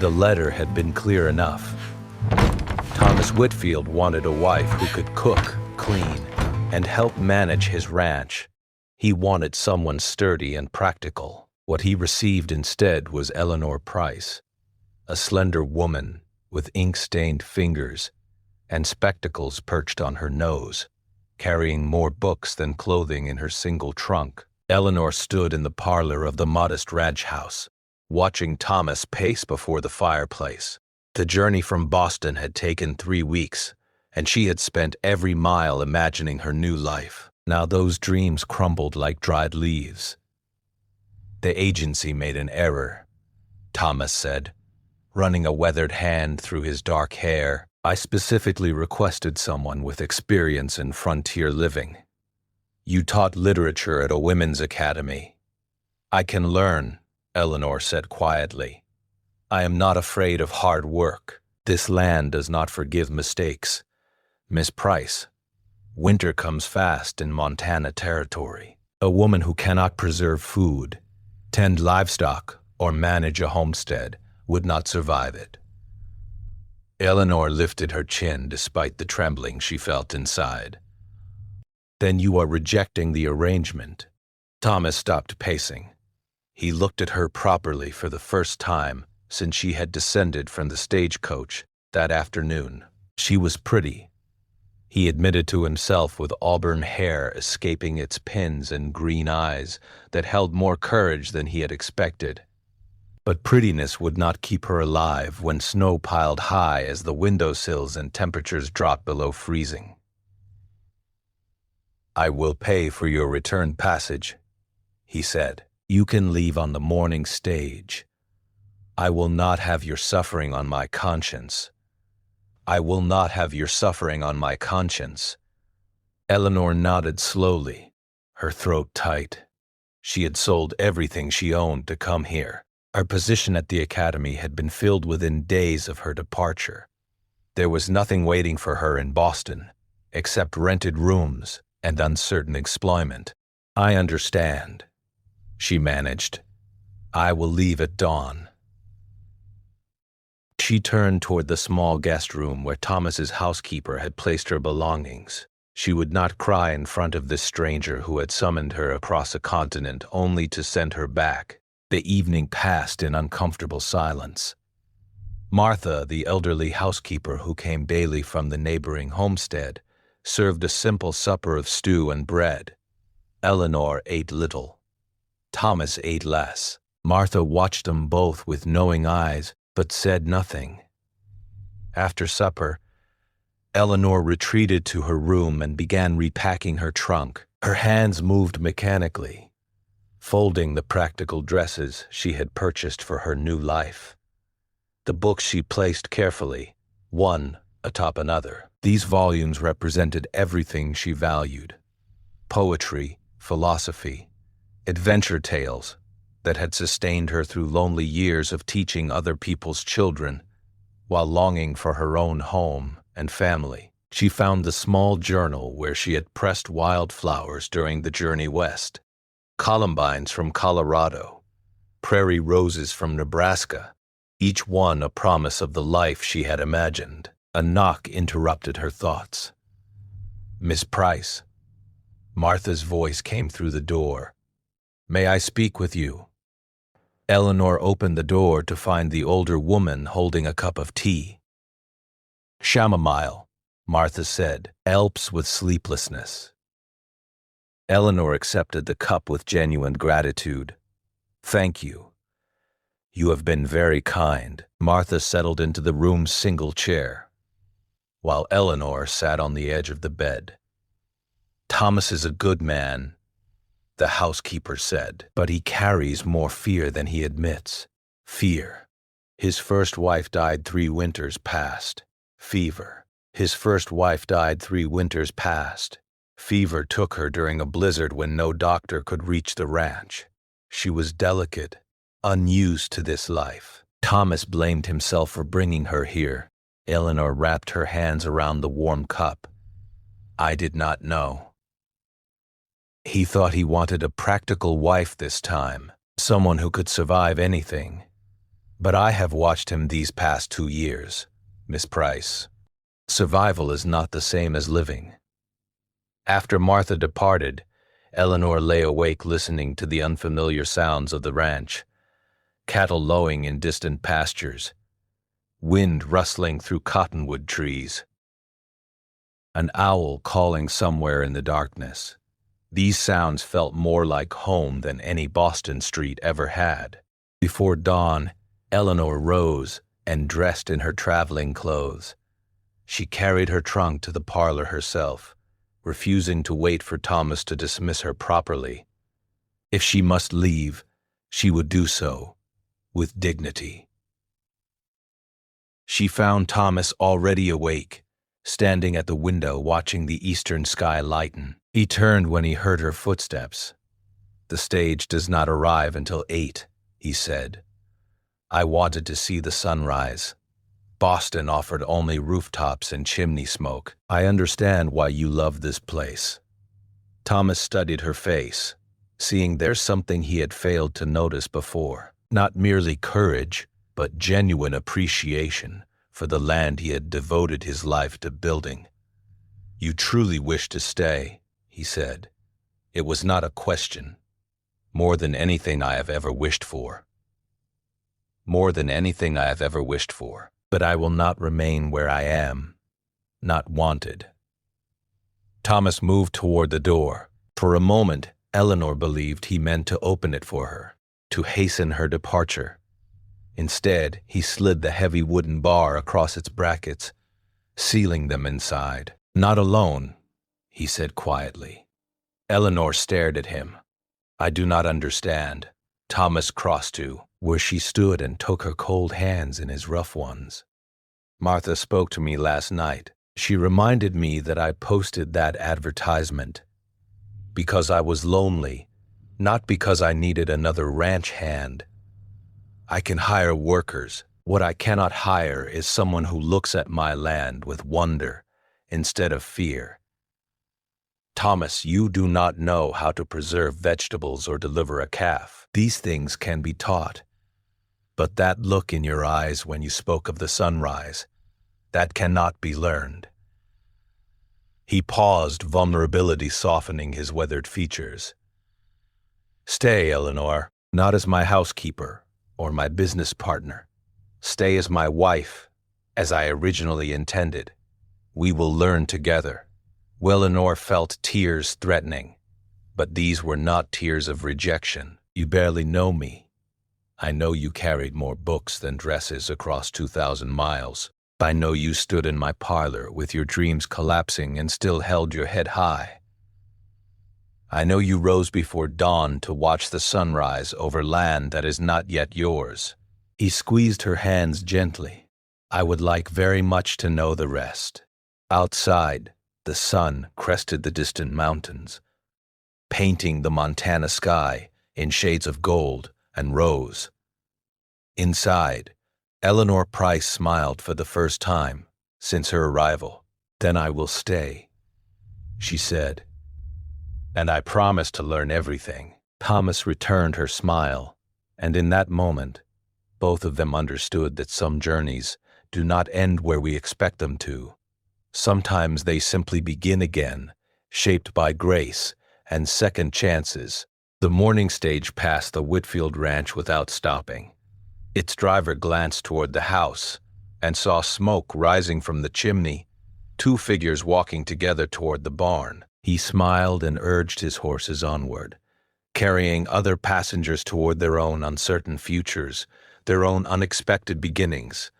The letter had been clear enough. Thomas Whitfield wanted a wife who could cook, clean, and help manage his ranch. He wanted someone sturdy and practical. What he received instead was Eleanor Price, a slender woman with ink-stained fingers and spectacles perched on her nose, carrying more books than clothing in her single trunk. Eleanor stood in the parlor of the modest ranch house, watching Thomas pace before the fireplace. The journey from Boston had taken 3 weeks, and she had spent every mile imagining her new life. Now those dreams crumbled like dried leaves. The agency made an error, Thomas said, running a weathered hand through his dark hair. I specifically requested someone with experience in frontier living. You taught literature at a women's academy. I can learn, Eleanor said quietly. I am not afraid of hard work. This land does not forgive mistakes. Miss Price, winter comes fast in Montana territory. A woman who cannot preserve food, tend livestock, or manage a homestead would not survive it. Eleanor lifted her chin despite the trembling she felt inside. Then you are rejecting the arrangement. Thomas stopped pacing. He looked at her properly for the first time since she had descended from the stagecoach that afternoon. She was pretty, he admitted to himself, with auburn hair escaping its pins and green eyes that held more courage than he had expected. But prettiness would not keep her alive when snow piled high as the windowsills and temperatures dropped below freezing. I will pay for your return passage, he said. You can leave on the morning stage. I will not have your suffering on my conscience. I will not have your suffering on my conscience. Eleanor nodded slowly, her throat tight. She had sold everything she owned to come here. Her position at the academy had been filled within days of her departure. There was nothing waiting for her in Boston, except rented rooms and uncertain employment. I understand, she managed. I will leave at dawn. She turned toward the small guest room where Thomas's housekeeper had placed her belongings. She would not cry in front of this stranger who had summoned her across a continent only to send her back. The evening passed in uncomfortable silence. Martha, the elderly housekeeper who came daily from the neighboring homestead, served a simple supper of stew and bread. Eleanor ate little. Thomas ate less. Martha watched them both with knowing eyes, but said nothing. After supper, Eleanor retreated to her room and began repacking her trunk. Her hands moved mechanically, folding the practical dresses she had purchased for her new life. The books she placed carefully, one atop another. These volumes represented everything she valued: poetry, philosophy, adventure tales that had sustained her through lonely years of teaching other people's children while longing for her own home and family. She found the small journal where she had pressed wildflowers during the journey west, columbines from Colorado, prairie roses from Nebraska, each one a promise of the life she had imagined. A knock interrupted her thoughts. Miss Price. Martha's voice came through the door. May I speak with you? Eleanor opened the door to find the older woman holding a cup of tea. Chamomile, Martha said, helps with sleeplessness. Eleanor accepted the cup with genuine gratitude. Thank you. You have been very kind. Martha settled into the room's single chair, while Eleanor sat on the edge of the bed. Thomas is a good man, the housekeeper said, but he carries more fear than he admits. Fear. His first wife died 3 winters past. Fever. His first wife died 3 winters past. Fever took her during a blizzard when no doctor could reach the ranch. She was delicate, unused to this life. Thomas blamed himself for bringing her here. Eleanor wrapped her hands around the warm cup. I did not know. He thought he wanted a practical wife this time, someone who could survive anything. But I have watched him these past 2 years, Miss Price. Survival is not the same as living. After Martha departed, Eleanor lay awake listening to the unfamiliar sounds of the ranch, cattle lowing in distant pastures, wind rustling through cottonwood trees, an owl calling somewhere in the darkness. These sounds felt more like home than any Boston street ever had. Before dawn, Eleanor rose and dressed in her traveling clothes. She carried her trunk to the parlor herself, refusing to wait for Thomas to dismiss her properly. If she must leave, she would do so with dignity. She found Thomas already awake, standing at the window watching the eastern sky lighten. He turned when he heard her footsteps. "The stage does not arrive until 8, he said. "I wanted to see the sunrise. Boston offered only rooftops and chimney smoke. I understand why you love this place." Thomas studied her face, seeing there's something he had failed to notice before. Not merely courage, but genuine appreciation for the land he had devoted his life to building. "You truly wish to stay," he said. "It was not a question. More than anything I have ever wished for. More than anything I have ever wished for. But I will not remain where I am. Not wanted." Thomas moved toward the door. For a moment, Eleanor believed he meant to open it for her, to hasten her departure. Instead, he slid the heavy wooden bar across its brackets, sealing them inside. "Not alone," he said quietly. Eleanor stared at him. "I do not understand." Thomas crossed to where she stood and took her cold hands in his rough ones. "Martha spoke to me last night. She reminded me that I posted that advertisement because I was lonely, not because I needed another ranch hand. I can hire workers. What I cannot hire is someone who looks at my land with wonder instead of fear. Thomas, you do not know how to preserve vegetables or deliver a calf. These things can be taught. But that look in your eyes when you spoke of the sunrise, that cannot be learned." He paused, vulnerability softening his weathered features. "Stay, Eleanor, not as my housekeeper or my business partner. Stay as my wife, as I originally intended. We will learn together." Eleanor felt tears threatening, but these were not tears of rejection. "You barely know me. I know you carried more books than dresses across 2,000 miles. I know you stood in my parlor with your dreams collapsing and still held your head high. I know you rose before dawn to watch the sunrise over land that is not yet yours." He squeezed her hands gently. "I would like very much to know the rest." Outside, the sun crested the distant mountains, painting the Montana sky in shades of gold and rose. Inside, Eleanor Price smiled for the first time since her arrival. "Then I will stay," she said. "And I promise to learn everything." Thomas returned her smile, and in that moment, both of them understood that some journeys do not end where we expect them to. Sometimes they simply begin again, shaped by grace and second chances. The morning stage passed the Whitfield Ranch without stopping. Its driver glanced toward the house and saw smoke rising from the chimney, 2 figures walking together toward the barn. He smiled and urged his horses onward, carrying other passengers toward their own uncertain futures, their own unexpected beginnings.